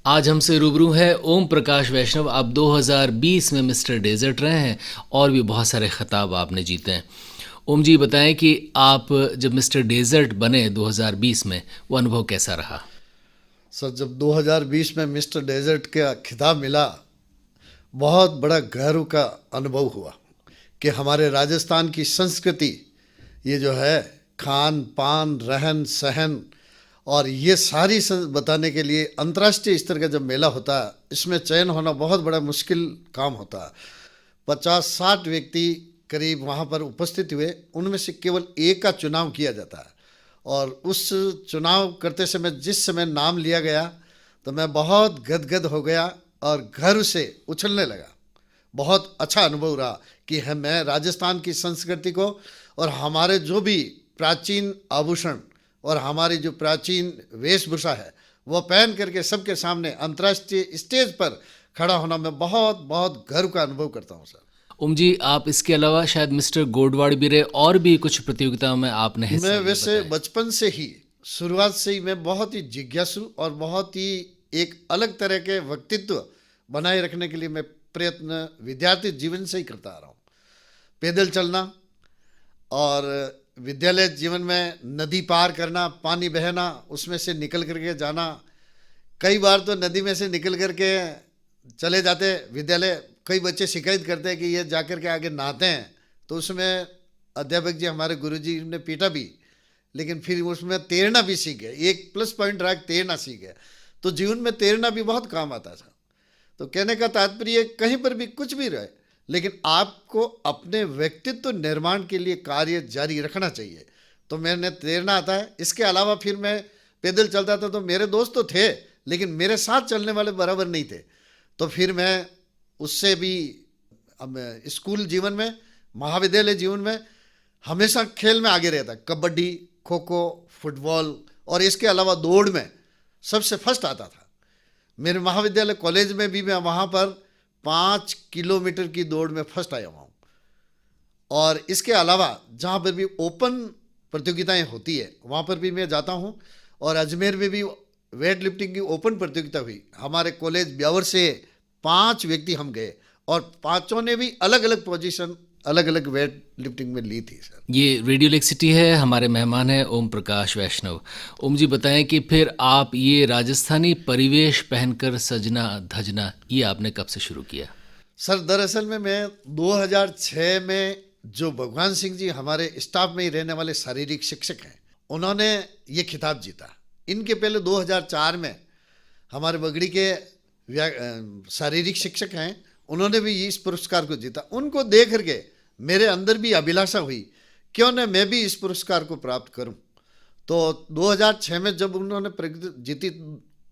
आज हमसे रूबरू है ओम प्रकाश वैष्णव। आप 2020 में मिस्टर डेजर्ट रहे हैं और भी बहुत सारे खिताब आपने जीते हैं। ओम जी, बताएं कि आप जब मिस्टर डेजर्ट बने 2020 में, वो अनुभव कैसा रहा? सर, जब 2020 में मिस्टर डेजर्ट का खिताब मिला, बहुत बड़ा गर्व का अनुभव हुआ कि हमारे राजस्थान की संस्कृति, ये जो है खान पान रहन सहन, और ये सारी बताने के लिए अंतर्राष्ट्रीय स्तर का जब मेला होता है, इसमें चयन होना बहुत बड़ा मुश्किल काम होता है। 50-60 व्यक्ति करीब वहाँ पर उपस्थित हुए, उनमें से केवल एक का चुनाव किया जाता है। और उस चुनाव करते समय जिस समय नाम लिया गया, तो मैं बहुत गदगद हो गया और गर्व से उछलने लगा। बहुत अच्छा अनुभव रहा कि है मैं राजस्थान की संस्कृति को और हमारे जो भी प्राचीन आभूषण और हमारी जो प्राचीन वेशभूषा है, वो पहन करके सबके सामने अंतर्राष्ट्रीय स्टेज पर खड़ा होना, मैं बहुत बहुत गर्व का अनुभव करता हूँ सर। ओम जी, आप इसके अलावा शायद मिस्टर गोडवाड़ भी रहे और भी कुछ प्रतियोगिताओं में आपने हिस्सा मैं लिया, वैसे बताएं। बचपन से ही, शुरुआत से ही मैं बहुत ही जिज्ञासु और बहुत ही एक अलग तरह के व्यक्तित्व बनाए रखने के लिए मैं प्रयत्न विद्यार्थी जीवन से ही करता आ रहा हूँ। पैदल चलना और विद्यालय जीवन में नदी पार करना, पानी बहना, उसमें से निकल करके जाना। कई बार तो नदी में से निकल करके चले जाते विद्यालय, कई बच्चे शिकायत करते हैं कि ये जाकर के आगे नहाते हैं, तो उसमें अध्यापक जी, हमारे गुरुजी ने पीटा भी, लेकिन फिर उसमें तैरना भी सीख गए। एक प्लस पॉइंट रहा, तैरना सीख गए, तो जीवन में तैरना भी बहुत काम आता था। तो कहने का तात्पर्य कहीं पर भी कुछ भी रहे, लेकिन आपको अपने व्यक्तित्व निर्माण के लिए कार्य जारी रखना चाहिए। तो मैंने तैरना आता है। इसके अलावा फिर मैं पैदल चलता था, तो मेरे दोस्त तो थे, लेकिन मेरे साथ चलने वाले बराबर नहीं थे। तो फिर मैं उससे भी, अब स्कूल जीवन में, महाविद्यालय जीवन में हमेशा खेल में आगे रहता, कबड्डी, खो खो, फुटबॉल, और इसके अलावा दौड़ में सबसे फर्स्ट आता था। मेरे महाविद्यालय कॉलेज में भी मैं वहाँ पर 5 किलोमीटर की दौड़ में फर्स्ट आया हुआ हूँ। और इसके अलावा जहाँ पर भी ओपन प्रतियोगिताएं होती है, वहाँ पर भी मैं जाता हूँ। और अजमेर में भी वेट लिफ्टिंग की ओपन प्रतियोगिता हुई, हमारे कॉलेज ब्यावर से 5 व्यक्ति हम गए, और पांचों ने भी अलग अलग पोजीशन, अलग अलग वेट लिफ्टिंग में ली थी सर। ये रेडियो लेक सिटी है, हमारे मेहमान हैं ओम प्रकाश वैष्णव। ओम जी, बताएं कि फिर आप ये राजस्थानी परिवेश पहनकर सजना धजना, ये आपने कब से शुरू किया? सर, दरअसल में मैं 2006 में, जो भगवान सिंह जी हमारे स्टाफ में ही रहने वाले शारीरिक शिक्षक हैं, उन्होंने ये खिताब जीता। इनके पहले 2004 में हमारे बगड़ी के शारीरिक शिक्षक हैं, उन्होंने भी इस पुरस्कार को जीता। उनको देख करके मेरे अंदर भी अभिलाषा हुई, क्यों न मैं भी इस पुरस्कार को प्राप्त करूं। तो 2006 में जब उन्होंने जीती,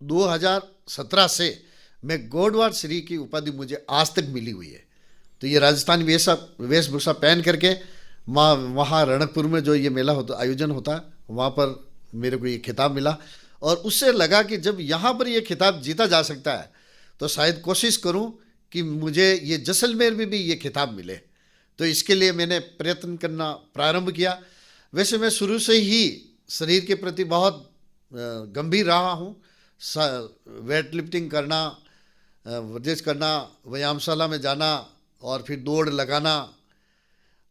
2017 से मैं गोडवाड़ श्री की उपाधि मुझे आज तक मिली हुई है। तो ये राजस्थानी वेशभूषा पहन करके वहाँ रणकपुर में जो ये मेला होता, आयोजन होता, वहाँ पर मेरे को ये खिताब मिला। और उससे लगा कि जब यहाँ पर ये खिताब जीता जा सकता है, तो शायद कोशिश करूँ कि मुझे ये जैसलमेर में भी ये खिताब मिले। तो इसके लिए मैंने प्रयत्न करना प्रारंभ किया। वैसे मैं शुरू से ही शरीर के प्रति बहुत गंभीर रहा हूँ। वेट लिफ्टिंग करना, वर्जिश करना, व्यायामशाला में जाना, और फिर दौड़ लगाना,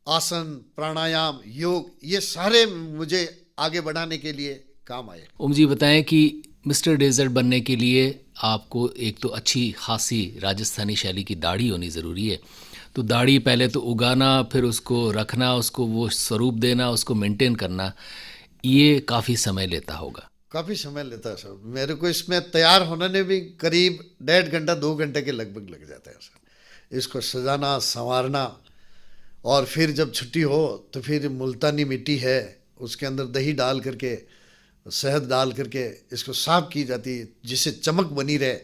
आसन, प्राणायाम, योग, ये सारे मुझे आगे बढ़ाने के लिए काम आए। ओम जी, बताएं कि मिस्टर डेजर्ट बनने के लिए आपको एक तो अच्छी खासी राजस्थानी शैली की दाढ़ी होनी ज़रूरी है। तो दाढ़ी पहले तो उगाना, फिर उसको रखना, उसको वो स्वरूप देना, उसको मेंटेन करना, ये काफ़ी समय लेता होगा। काफ़ी समय लेता है सर। मेरे को इसमें तैयार होने में भी करीब 1.5 घंटा 2 घंटे के लगभग लग जाते हैं सर। इसको सजाना, संवारना, और फिर जब छुट्टी हो तो फिर मुल्तानी मिट्टी है, उसके अंदर दही डाल करके, शहद डाल करके इसको साफ की जाती है, जिससे चमक बनी रहे।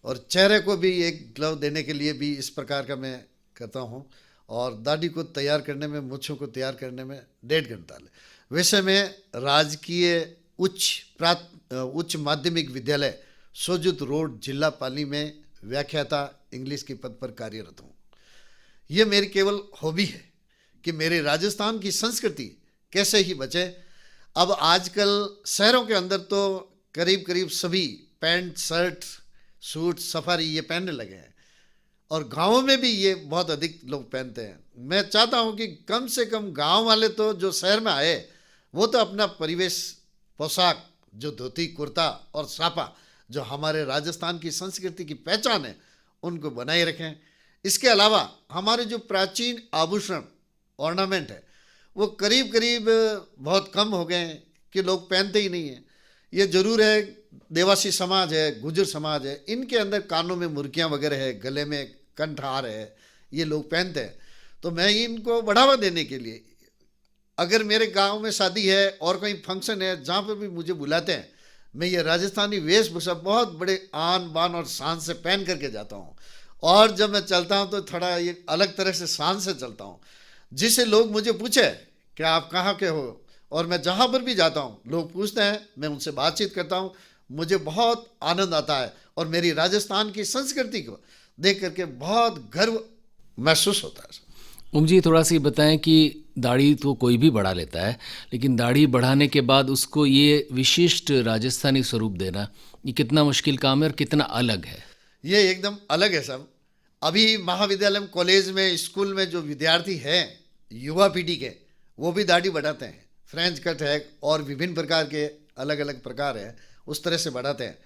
और चेहरे को भी एक ग्लव देने के लिए भी इस प्रकार का मैं करता हूँ। और दाढ़ी को तैयार करने में, मूंछों को तैयार करने में 1.5 घंटा ले। वैसे मैं राजकीय उच्च माध्यमिक विद्यालय सोजुत रोड, जिला पाली में व्याख्याता इंग्लिश के पद पर कार्यरत हूँ। ये मेरी केवल हॉबी है कि मेरे राजस्थान की संस्कृति कैसे ही बचे। अब आजकल शहरों के अंदर तो करीब करीब सभी पैंट शर्ट सूट सफारी ये पहनने लगे हैं, और गांवों में भी ये बहुत अधिक लोग पहनते हैं। मैं चाहता हूं कि कम से कम गांव वाले तो जो शहर में आए वो तो अपना परिवेश पोशाक, जो धोती कुर्ता और साफा, जो हमारे राजस्थान की संस्कृति की पहचान है, उनको बनाए रखें। इसके अलावा हमारे जो प्राचीन आभूषण ऑर्नामेंट है वो करीब करीब बहुत कम हो गए हैं कि लोग पहनते ही नहीं हैं। ये जरूर है, देवासी समाज है, गुजर समाज है, इनके अंदर कानों में मुर्कियाँ वगैरह है, गले में कंठहार है, ये लोग पहनते हैं। तो मैं इनको बढ़ावा देने के लिए, अगर मेरे गांव में शादी है और कोई फंक्शन है जहाँ पर भी मुझे बुलाते हैं, मैं ये राजस्थानी वेशभूषा बहुत बड़े आन बान और शान से पहन करके जाता हूँ। और जब मैं चलता हूँ तो थोड़ा ये अलग तरह से शान से चलता हूँ, जिससे लोग मुझे पूछे कि आप कहाँ के हो, और मैं जहाँ पर भी जाता हूँ लोग पूछते हैं, मैं उनसे बातचीत करता हूँ, मुझे बहुत आनंद आता है और मेरी राजस्थान की संस्कृति को देख करके बहुत गर्व महसूस होता है। ओम जी, थोड़ा सा ये बताएं कि दाढ़ी तो कोई भी बढ़ा लेता है, लेकिन दाढ़ी बढ़ाने के बाद उसको ये विशिष्ट राजस्थानी स्वरूप देना, ये कितना मुश्किल काम है और कितना अलग है? ये एकदम अलग है सब। अभी महाविद्यालय में, कॉलेज में, स्कूल में जो विद्यार्थी हैं युवा पीढ़ी के, वो भी दाढ़ी बढ़ाते हैं। फ्रेंच कट है और विभिन्न प्रकार के अलग अलग प्रकार है, उस तरह से बढ़ाते हैं।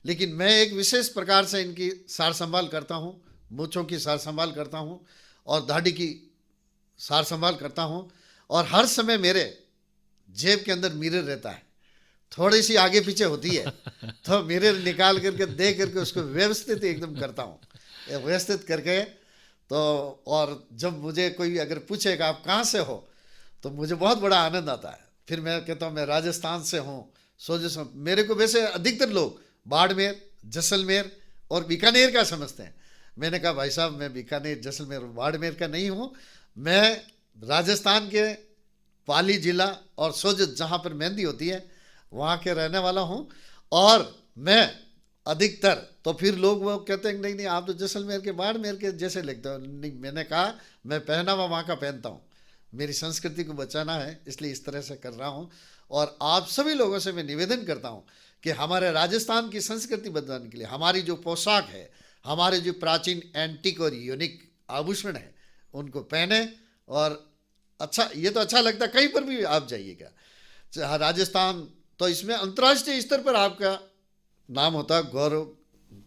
लेकिन मैं एक विशेष प्रकार से इनकी सार संभाल करता हूँ, मूँछों की सार संभाल करता हूँ और दाढ़ी की सार संभाल करता हूँ। और हर समय मेरे जेब के अंदर मिरर रहता है, थोड़ी सी आगे पीछे होती है तो मिरर निकाल करके देख करके उसको व्यवस्थित एकदम करता हूँ, व्यवस्थित करके। तो और जब मुझे कोई अगर पूछेगा आप कहाँ से हो, तो मुझे बहुत बड़ा आनंद आता है। फिर मैं कहता हूँ मैं राजस्थान से हूँ, सोजो से। मेरे को वैसे अधिकतर लोग बाड़मेर, जैसलमेर और बीकानेर का समझते हैं। मैंने कहा भाई साहब, मैं बीकानेर, जैसलमेर और बाड़मेर का नहीं हूँ, मैं राजस्थान के पाली जिला और सोजत जहाँ पर मेहंदी होती है वहाँ के रहने वाला हूँ। और मैं अधिकतर, तो फिर लोग वो कहते हैं नहीं नहीं आप तो जैसलमेर के, बाड़मेर के जैसे लगते हो। नहीं, मैंने कहा मैं पहनावा वहाँ का पहनता हूँ, मेरी संस्कृति को बचाना है, इसलिए इस तरह से कर रहा हूँ। और आप सभी लोगों से मैं निवेदन करता हूँ कि हमारे राजस्थान की संस्कृति बचाने के लिए हमारी जो पोशाक है, हमारे जो प्राचीन एंटीक और यूनिक आभूषण है, उनको पहने। और अच्छा, ये तो अच्छा लगता है, कहीं पर भी आप जाइएगा राजस्थान, तो इसमें अंतर्राष्ट्रीय स्तर पर आपका नाम होता है,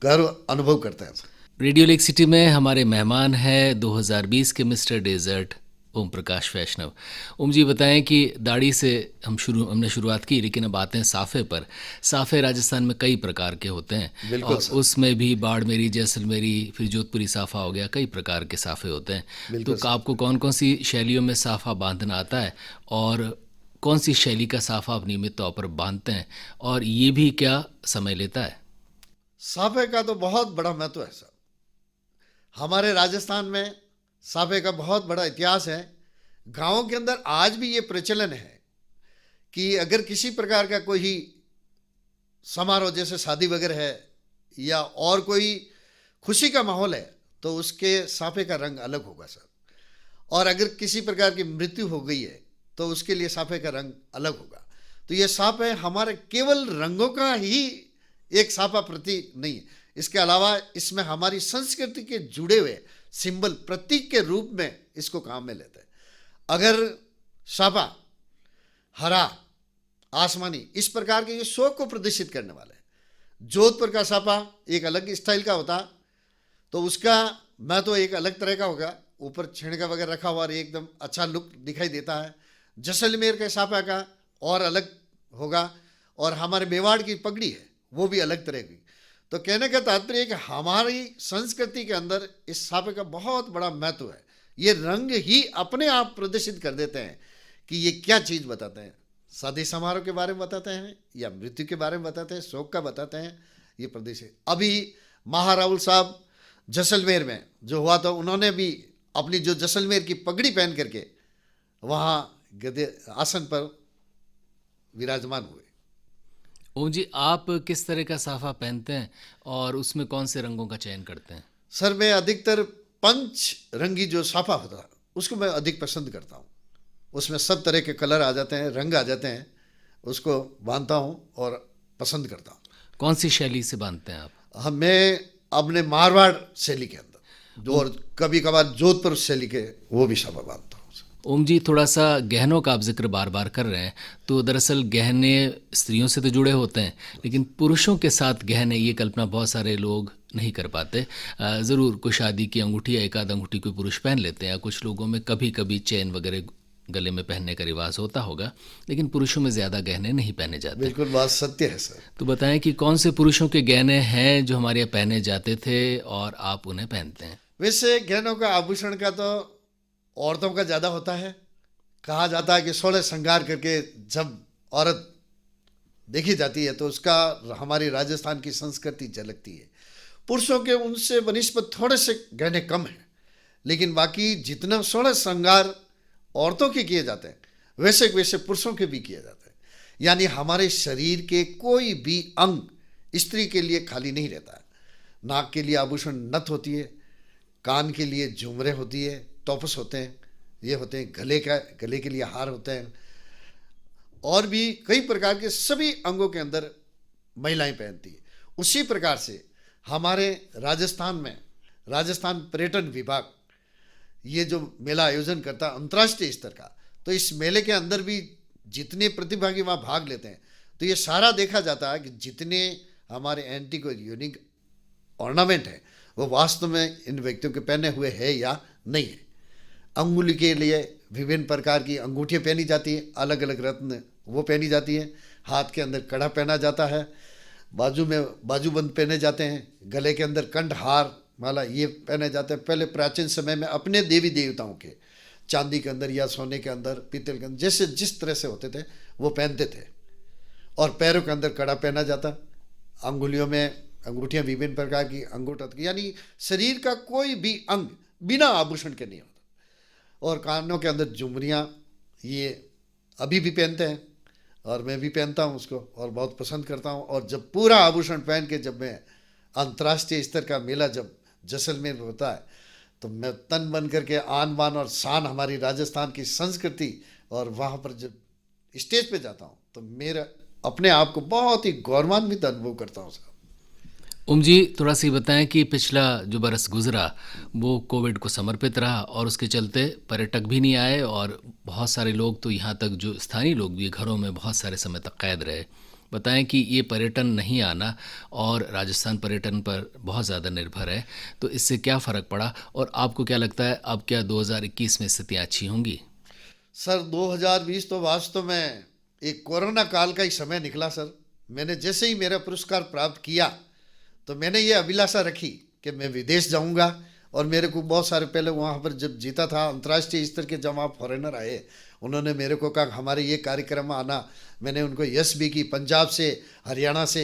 गर्व अनुभव करते हैं। रेडियो लेक सिटी में हमारे मेहमान हैं 2020 के मिस्टर डेजर्ट ओम प्रकाश वैष्णव। ओम जी, बताएं कि दाढ़ी से हमने शुरुआत की, लेकिन अब आते हैं साफ़े पर। साफ़े राजस्थान में कई प्रकार के होते हैं। बिल्कुल और सर। उसमें भी बाड़मेरी, जैसलमेरी, फिर जोधपुरी साफ़ा हो गया, कई प्रकार के साफ़े होते हैं। बिल्कुल तो सर। आपको कौन कौन सी शैलियों में साफ़ा बांधना आता है, और कौन सी शैली का साफ़ा आप नियमित तौर पर बांधते हैं, और ये भी क्या समय लेता है? साफे का तो बहुत बड़ा महत्व है सर। हमारे राजस्थान में साफे का बहुत बड़ा इतिहास है। गांवों के अंदर आज भी ये प्रचलन है कि अगर किसी प्रकार का कोई समारोह, जैसे शादी वगैरह है या और कोई खुशी का माहौल है, तो उसके साफे का रंग अलग होगा सर। और अगर किसी प्रकार की मृत्यु हो गई है तो उसके लिए साफे का रंग अलग होगा। तो ये साफे हमारे केवल रंगों का ही एक साफा प्रतीक नहीं है, इसके अलावा इसमें हमारी संस्कृति के जुड़े हुए सिंबल, प्रतीक के रूप में इसको काम में लेते हैं। अगर साफा हरा, आसमानी, इस प्रकार के ये शौक को प्रदर्शित करने वाले हैं। जोधपुर का साफा एक अलग स्टाइल का होता, तो उसका मैं तो एक अलग तरह का होगा, ऊपर छिड़का वगैरह रखा हुआ और एकदम अच्छा लुक दिखाई देता है। जैसलमेर के साफा का और अलग होगा, और हमारे मेवाड़ की पगड़ी है वो भी अलग तरह की। तो कहने का तात्पर्य है कि हमारी संस्कृति के अंदर इस साफे का बहुत बड़ा महत्व है। ये रंग ही अपने आप प्रदर्शित कर देते हैं कि ये क्या चीज़ बताते हैं। शादी समारोह के बारे में बताते हैं या मृत्यु के बारे में बताते हैं, शोक का बताते हैं, ये प्रदेश है। अभी महाराहुल साहब जैसलमेर में जो हुआ, तो उन्होंने भी अपनी जो जैसलमेर की पगड़ी पहन करके वहाँ गदे आसन पर विराजमान हुए। ओम जी, आप किस तरह का साफ़ा पहनते हैं और उसमें कौन से रंगों का चयन करते हैं? सर, मैं अधिकतर पंच रंगी जो साफा होता है उसको मैं अधिक पसंद करता हूँ। उसमें सब तरह के कलर आ जाते हैं, रंग आ जाते हैं, उसको बांधता हूँ और पसंद करता हूँ। कौन सी शैली से बांधते हैं आप? हमें अपने मारवाड़ शैली के अंदर जो, और कभी कभार जोधपुर शैली के, वो भी सब मानता हूँ। ओम जी, थोड़ा सा गहनों का आप जिक्र बार बार कर रहे हैं, तो दरअसल गहने स्त्रियों से तो जुड़े होते हैं, लेकिन पुरुषों के साथ गहने, ये कल्पना बहुत सारे लोग नहीं कर पाते। ज़रूर कोई शादी की अंगूठी या एक आध अंगूठी कोई पुरुष पहन लेते हैं, या कुछ लोगों में कभी कभी चेन वगैरह गले में पहनने का रिवाज होता होगा, लेकिन पुरुषों में ज़्यादा गहने नहीं पहने जाते। बिल्कुल बात सत्य है सर। तो बताएं कि कौन से पुरुषों के गहने हैं जो हमारे यहाँ पहने जाते थे और आप उन्हें पहनते हैं। वैसे गहनों का, आभूषण का तो औरतों का ज़्यादा होता है। कहा जाता है कि 16 श्रृंगार करके जब औरत देखी जाती है तो उसका हमारी राजस्थान की संस्कृति झलकती है। पुरुषों के उनसे बनिस्बत थोड़े से गहने कम हैं, लेकिन बाकी जितना 16 श्रृंगार औरतों के किए जाते हैं, वैसे वैसे पुरुषों के भी किए जाते हैं। यानी हमारे शरीर के कोई भी अंग स्त्री के लिए खाली नहीं रहता है। नाक के लिए आभूषण नथ होती है, कान के लिए झुमरे होती है, टॉपस होते हैं, ये होते हैं, गले के लिए हार होते हैं, और भी कई प्रकार के सभी अंगों के अंदर महिलाएं पहनती है। उसी प्रकार से हमारे राजस्थान में राजस्थान पर्यटन विभाग ये जो मेला आयोजन करता है अंतर्राष्ट्रीय स्तर का, तो इस मेले के अंदर भी जितने प्रतिभागी वहाँ भाग लेते हैं, तो ये सारा देखा जाता है कि जितने हमारे एंटीक और यूनिक ऑर्नामेंट है वो वास्तव में इन व्यक्तियों के पहने हुए है या नहीं है। अंगुली के लिए विभिन्न प्रकार की अंगूठियाँ पहनी जाती है, अलग अलग रत्न वो पहनी जाती है, हाथ के अंदर कड़ा पहना जाता है, बाजू में बाजूबंद पहने जाते हैं, गले के अंदर कंठहार माला ये पहने जाते हैं। पहले प्राचीन समय में अपने देवी देवताओं के चांदी के अंदर या सोने के अंदर, पीतल के अंदर, जैसे जिस तरह से होते थे वो पहनते थे। और पैरों के अंदर कड़ा पहना जाता, अंगुलियों में अंगूठियाँ विभिन्न प्रकार की अंगूठा, यानी शरीर का कोई भी अंग बिना आभूषण के नहीं होता। और कानों के अंदर झुमरियाँ ये अभी भी पहनते हैं, और मैं भी पहनता हूँ उसको और बहुत पसंद करता हूँ। और जब पूरा आभूषण पहन के जब मैं अंतर्राष्ट्रीय स्तर का मेला जब जैसलमेर में होता है, तो मैं तन बन करके आन बान और शान हमारी राजस्थान की संस्कृति, और वहाँ पर जब स्टेज पे जाता हूँ तो मेरा अपने आप को बहुत ही गौरवान्वित अनुभव करता हूँ। ओम जी, थोड़ा सी बताएं कि पिछला जो बरस गुजरा वो कोविड को समर्पित रहा, और उसके चलते पर्यटक भी नहीं आए, और बहुत सारे लोग तो यहाँ तक जो स्थानीय लोग भी घरों में बहुत सारे समय तक कैद रहे। बताएं कि ये पर्यटन नहीं आना और राजस्थान पर्यटन पर बहुत ज़्यादा निर्भर है, तो इससे क्या फ़र्क पड़ा, और आपको क्या लगता है अब क्या 2021 में स्थितियाँ अच्छी होंगी? सर 2020 तो वास्तव में एक कोरोना काल का ही समय निकला सर। मैंने जैसे ही मेरा पुरस्कार प्राप्त किया तो मैंने ये अभिलाषा रखी कि मैं विदेश जाऊंगा, और मेरे को बहुत सारे पहले वहाँ पर जब जीता था अंतर्राष्ट्रीय स्तर के जब वहाँ फॉरेनर आए, उन्होंने मेरे को कहा हमारे ये कार्यक्रम में आना। मैंने उनको यश भी की। पंजाब से, हरियाणा से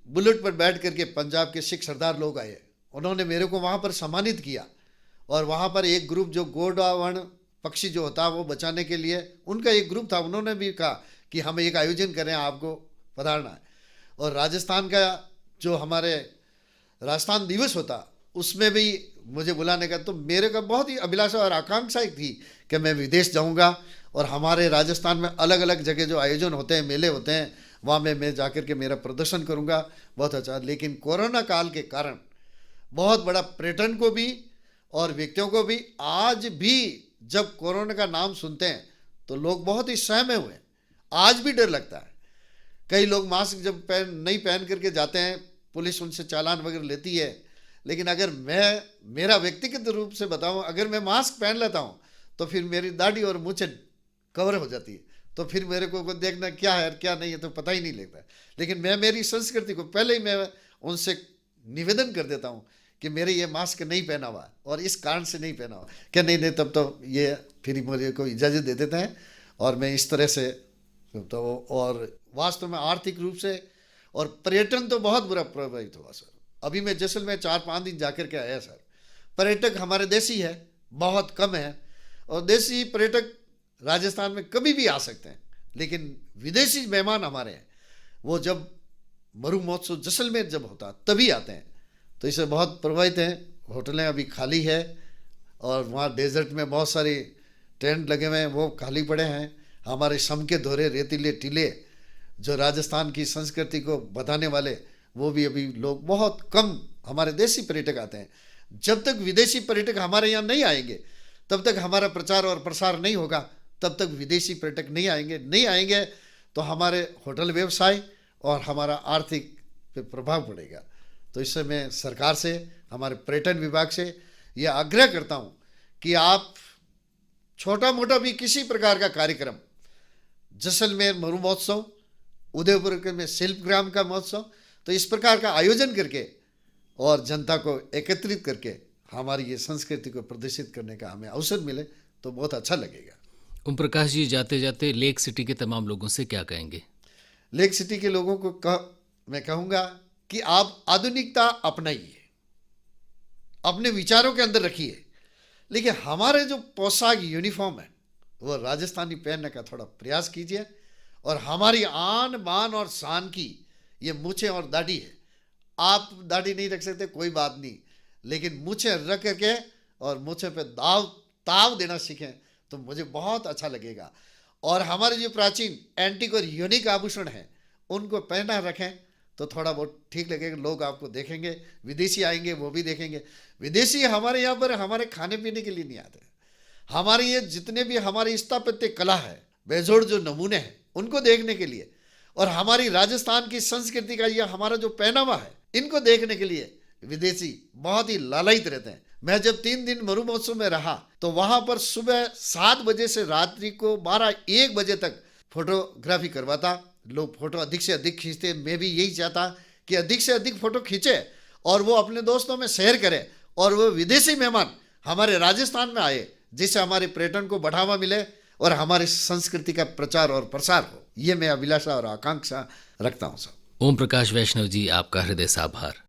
बुलेट पर बैठ करके पंजाब के सिख सरदार लोग आए, उन्होंने मेरे को वहाँ पर सम्मानित किया। और वहाँ पर एक ग्रुप जो गोंडवाना पक्षी जो होता है वो बचाने के लिए उनका एक ग्रुप था, उन्होंने भी कहा कि हम एक आयोजन करें, आपको पधारना है। और राजस्थान का जो हमारे राजस्थान दिवस होता उसमें भी मुझे बुलाने का, तो मेरे का बहुत ही अभिलाषा और आकांक्षा एक थी कि मैं विदेश जाऊंगा, और हमारे राजस्थान में अलग अलग जगह जो आयोजन होते हैं, मेले होते हैं, वहाँ में मैं जाकर के मेरा प्रदर्शन करूंगा। बहुत अच्छा। लेकिन कोरोना काल के कारण बहुत बड़ा पर्यटन को भी और व्यक्तियों को भी, आज भी जब कोरोना का नाम सुनते हैं तो लोग बहुत ही सहमे हुए हैं। आज भी डर लगता है। कई लोग मास्क जब नहीं पहन करके जाते हैं, पुलिस उनसे चालान वगैरह लेती है। लेकिन अगर मैं मेरा व्यक्तिगत रूप से बताऊं, अगर मैं मास्क पहन लेता हूं तो फिर मेरी दाढ़ी और मूंछें कवर हो जाती है, तो फिर मेरे को देखना क्या है क्या नहीं है तो पता ही नहीं लगता। लेकिन मैं मेरी संस्कृति को पहले ही मैं उनसे निवेदन कर देता हूं कि मेरे ये मास्क नहीं पहना हुआ और इस कारण से नहीं पहना हुआ, क्या नहीं तब तो ये फिर मुझे को इजाज़त दे देते हैं, और मैं इस तरह से तो। और वास्तव में आर्थिक रूप से और पर्यटन तो बहुत बुरा प्रभावित हुआ सर। अभी मैं जैसलमेर 4-5 दिन जाकर के आया सर। पर्यटक हमारे देसी है, बहुत कम है, और देसी पर्यटक राजस्थान में कभी भी आ सकते हैं, लेकिन विदेशी मेहमान हमारे हैं वो जब मरु महोत्सव जैसलमेर जब होता तभी आते हैं, तो इससे बहुत प्रभावित हैं। होटलें अभी खाली है, और वहाँ डेजर्ट में बहुत सारे टेंट लगे हुए हैं, वो खाली पड़े हैं। हमारे सम के दोहरे रेतीले टीले जो राजस्थान की संस्कृति को बताने वाले, वो भी अभी लोग बहुत कम हमारे देसी पर्यटक आते हैं। जब तक विदेशी पर्यटक हमारे यहाँ नहीं आएंगे, तब तक हमारा प्रचार और प्रसार नहीं होगा, तब तक विदेशी पर्यटक नहीं आएंगे तो हमारे होटल व्यवसाय और हमारा आर्थिक पे प्रभाव पड़ेगा। तो इससे मैं सरकार से, हमारे पर्यटन विभाग से यह आग्रह करता हूँ कि आप छोटा मोटा भी किसी प्रकार का कार्यक्रम, जैसलमेर मरु महोत्सव, उदयपुर में शिल्पग्राम का महोत्सव, तो इस प्रकार का आयोजन करके और जनता को एकत्रित करके हमारी ये संस्कृति को प्रदर्शित करने का हमें अवसर मिले तो बहुत अच्छा लगेगा। ओम प्रकाश जी, जाते जाते लेक सिटी के तमाम लोगों से क्या कहेंगे? लेक सिटी के लोगों को मैं कहूँगा कि आप आधुनिकता अपनाइए, अपने विचारों के अंदर रखिए, लेकिन हमारे जो पोशाक यूनिफॉर्म है वो राजस्थानी पहनने का थोड़ा प्रयास कीजिए। और हमारी आन बान और शान की ये मूछें और दाढ़ी है। आप दाढ़ी नहीं रख सकते कोई बात नहीं, लेकिन मूछें रख करके और मूछें पे ताव देना सीखें तो मुझे बहुत अच्छा लगेगा। और हमारे जो प्राचीन एंटीक और यूनिक आभूषण हैं उनको पहना रखें तो थोड़ा बहुत ठीक लगेगा। लोग आपको देखेंगे, विदेशी आएंगे वो भी देखेंगे। विदेशी हमारे यहाँ पर हमारे खाने पीने के लिए नहीं आते। हमारे ये जितने भी हमारी स्थापत्य कला है, बेजोड़ जो नमूने हैं, उनको देखने के लिए, और हमारी राजस्थान की संस्कृति का ये हमारा जो पहनावा है, इनको देखने के लिए विदेशी बहुत ही लालायित रहते हैं। मैं जब 3 दिन मरु महोत्सव में रहा तो वहां पर सुबह 7 बजे से रात्रि को 12-1 बजे तक फोटोग्राफी करवाता। लोग फोटो अधिक से अधिक खींचते। मैं भी यही चाहता कि अधिक से अधिक फोटो खींचे और वो अपने दोस्तों में शेयर करे और वो विदेशी मेहमान हमारे राजस्थान में आए, जिससे हमारे पर्यटन को बढ़ावा मिले और हमारी संस्कृति का प्रचार और प्रसार हो। ये मैं अभिलाषा और आकांक्षा रखता हूँ। सब ओम प्रकाश वैष्णव जी, आपका हृदय से आभार।